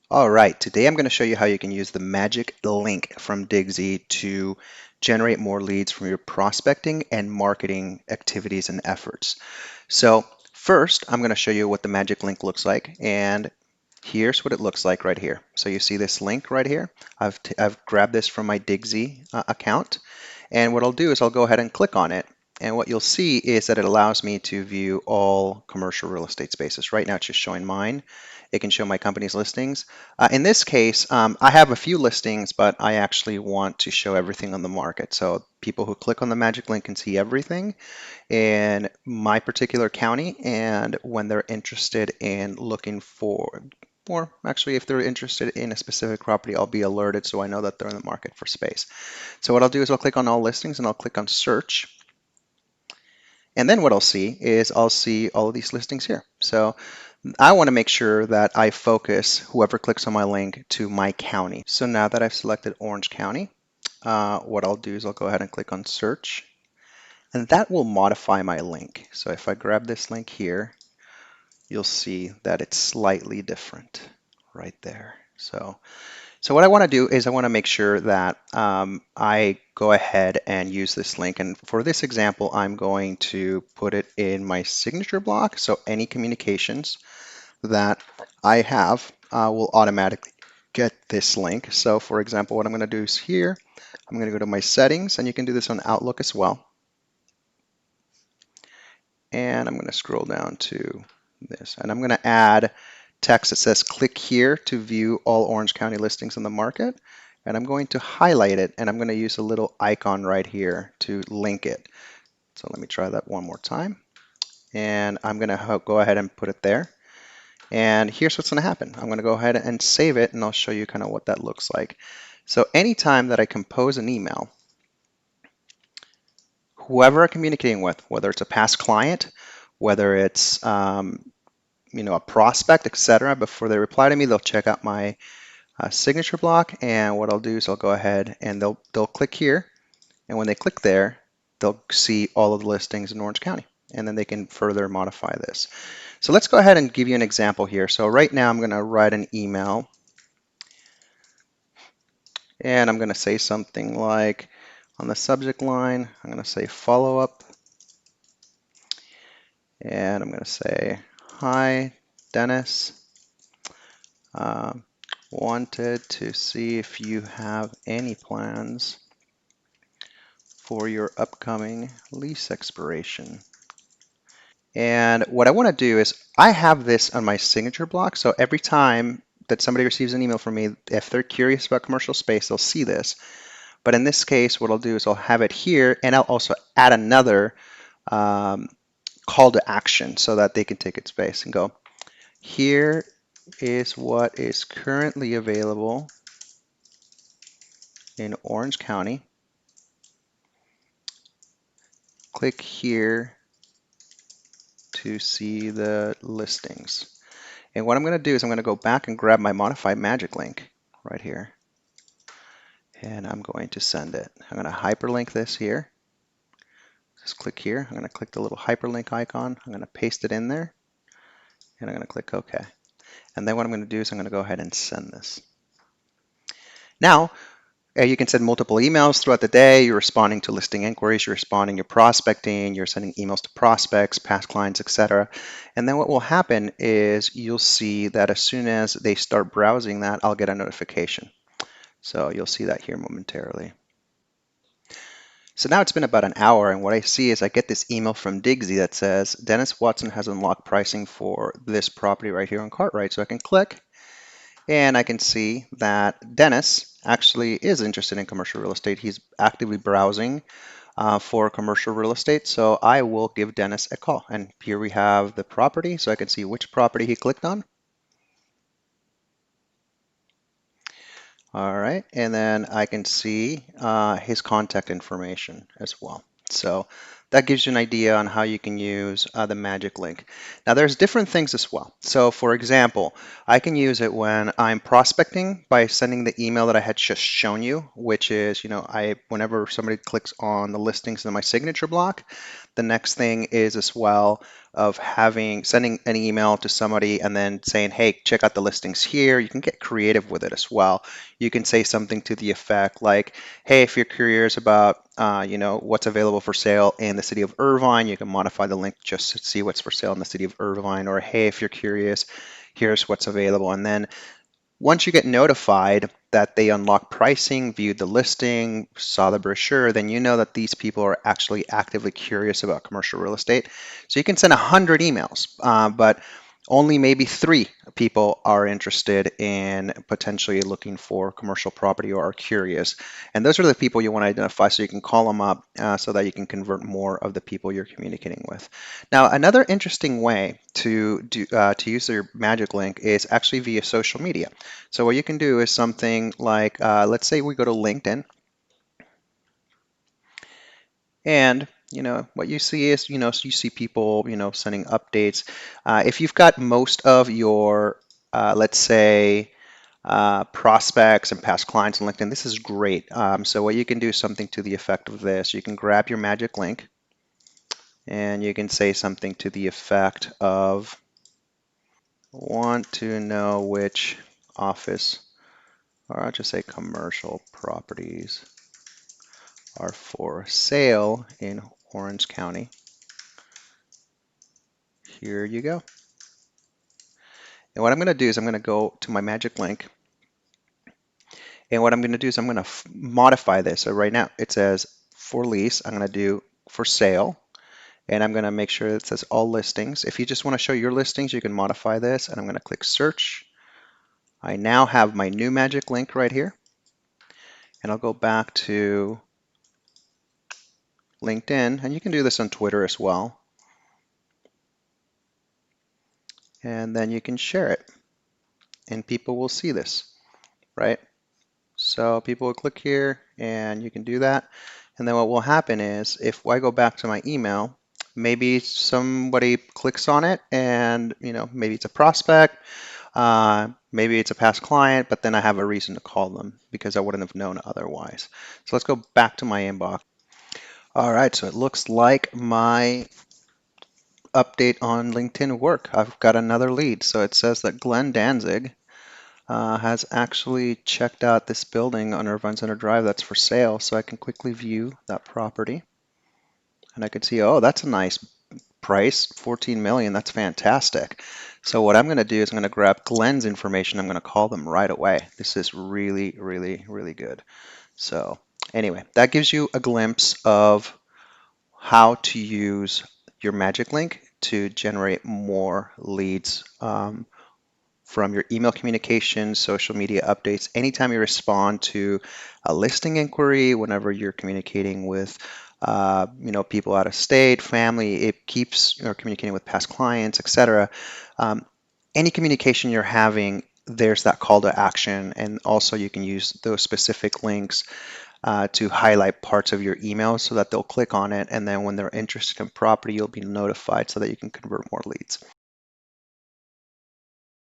All right, today I'm going to show you how you can use the magic link from DIGSY to generate more leads from your prospecting and marketing activities and efforts. So first, I'm going to show you what the magic link looks like, and here's what it looks like right here. So you see this link right here. I've grabbed this from my DIGSY account, and what I'll do is I'll go ahead and click on it. And what you'll see is that it allows me to view all commercial real estate spaces. Right now it's just showing mine. It can show my company's listings. In this case, I have a few listings, but I actually want to show everything on the market. So people who click on the magic link can see everything in my particular county. And when they're interested in looking for, or actually if they're interested in a specific property, I'll be alerted so I know that they're in the market for space. So what I'll do is I'll click on all listings and I'll click on search. And then what I'll see is I'll see all of these listings here. So I want to make sure that I focus whoever clicks on my link to my county. So now that I've selected Orange County, what I'll do is I'll go ahead and click on search, and that will modify my link. So if I grab this link here, you'll see that it's slightly different right there. So what I want to do is I want to make sure that I go ahead and use this link. And for this example, I'm going to put it in my signature block. So any communications that I have will automatically get this link. So for example, what I'm going to do is here, I'm going to go to my settings, and you can do this on Outlook as well. And I'm going to scroll down to this, and I'm going to add text that says click here to view all Orange County listings on the market. And I'm going to highlight it, and I'm going to use a little icon right here to link it. So let me try that one more time. And I'm going to go ahead and put it there. And here's what's going to happen. I'm going to go ahead and save it, and I'll show you kind of what that looks like. So anytime that I compose an email, whoever I'm communicating with, whether it's a past client, whether it's a prospect, etc., before they reply to me, they'll check out my signature block, and what I'll do is I'll go ahead and they'll click here, and when they click there, they'll see all of the listings in Orange County, and then they can further modify this. So let's go ahead and give you an example here. So right now I'm going to write an email, and I'm going to say something like, on the subject line, I'm going to say follow up, and I'm going to say, hi, Dennis. Um, wanted to see if you have any plans for your upcoming lease expiration. And what I want to do is I have this on my signature block. So every time that somebody receives an email from me, if they're curious about commercial space, they'll see this. But in this case, what I'll do is I'll have it here, and I'll also add another um, call to action so that they can take its space and go, here is what is currently available in Orange County. Click here to see the listings. And what I'm going to do is I'm going to go back and grab my modified magic link right here. And I'm going to send it. I'm going to hyperlink this here. Just click here. I'm going to click the little hyperlink icon. I'm going to paste it in there. And I'm going to click OK. And then what I'm going to do is I'm going to go ahead and send this. Now, you can send multiple emails throughout the day. You're responding to listing inquiries, you're responding, you're prospecting, you're sending emails to prospects, past clients, etc. And then what will happen is you'll see that as soon as they start browsing that, I'll get a notification. So you'll see that here momentarily. So now it's been about an hour, and what I see is I get this email from DIGSY that says Dennis Watson has unlocked pricing for this property right here on Cartwright. So I can click, and I can see that Dennis actually is interested in commercial real estate. He's actively browsing for commercial real estate. So I will give Dennis a call. And here we have the property, so I can see which property he clicked on. All right, and then I can see his contact information as well. So that gives you an idea on how you can use the magic link. Now, there's different things as well. So, for example, I can use it when I'm prospecting by sending the email that I had just shown you, which is, whenever somebody clicks on the listings in my signature block, the next thing is as well of sending an email to somebody and then saying, hey, check out the listings here. You can get creative with it as well. You can say something to the effect like, hey, if you're curious about what's available for sale in the city of Irvine, you can modify the link just to see what's for sale in the city of Irvine. Or hey, if you're curious, here's what's available. And then once you get notified that they unlocked pricing, viewed the listing, saw the brochure, then you know that these people are actually actively curious about commercial real estate. So you can send 100 emails, but only maybe 3 people are interested in potentially looking for commercial property or are curious. And those are the people you want to identify so you can call them up so that you can convert more of the people you're communicating with. Now, another interesting way to use your magic link is actually via social media. So what you can do is something like, let's say we go to LinkedIn, and what you see is, so you see people, sending updates. If you've got most of your, let's say, prospects and past clients on LinkedIn, this is great. So what you can do is something to the effect of this. You can grab your magic link, and you can say something to the effect of, want to know which office, or I'll just say commercial properties are for sale in Orange County. Here you go. And what I'm going to do is I'm going to go to my magic link. And what I'm going to do is I'm going to modify this. So right now it says for lease. I'm going to do for sale. And I'm going to make sure it says all listings. If you just want to show your listings, you can modify this. And I'm going to click search. I now have my new magic link right here. And I'll go back to LinkedIn. And you can do this on Twitter as well. And then you can share it. And people will see this, right? So people will click here and you can do that. And then what will happen is if I go back to my email, maybe somebody clicks on it and maybe it's a prospect, maybe it's a past client, but then I have a reason to call them because I wouldn't have known otherwise. So let's go back to my inbox. All right, so it looks like my update on LinkedIn worked. I've got another lead. So it says that Glenn Danzig has actually checked out this building on Irvine Center Drive that's for sale. So I can quickly view that property. And I can see, oh, that's a nice price, 14 million. That's fantastic. So what I'm going to do is I'm going to grab Glenn's information. I'm going to call them right away. This is really, really, really good. So anyway, that gives you a glimpse of how to use your magic link to generate more leads from your email communications, social media updates, anytime you respond to a listing inquiry, whenever you're communicating with people out of state, family, it keeps communicating with past clients, etc. Any communication you're having, there's that call to action, and also you can use those specific links to highlight parts of your email so that they'll click on it, and then when they're interested in property, you'll be notified so that you can convert more leads.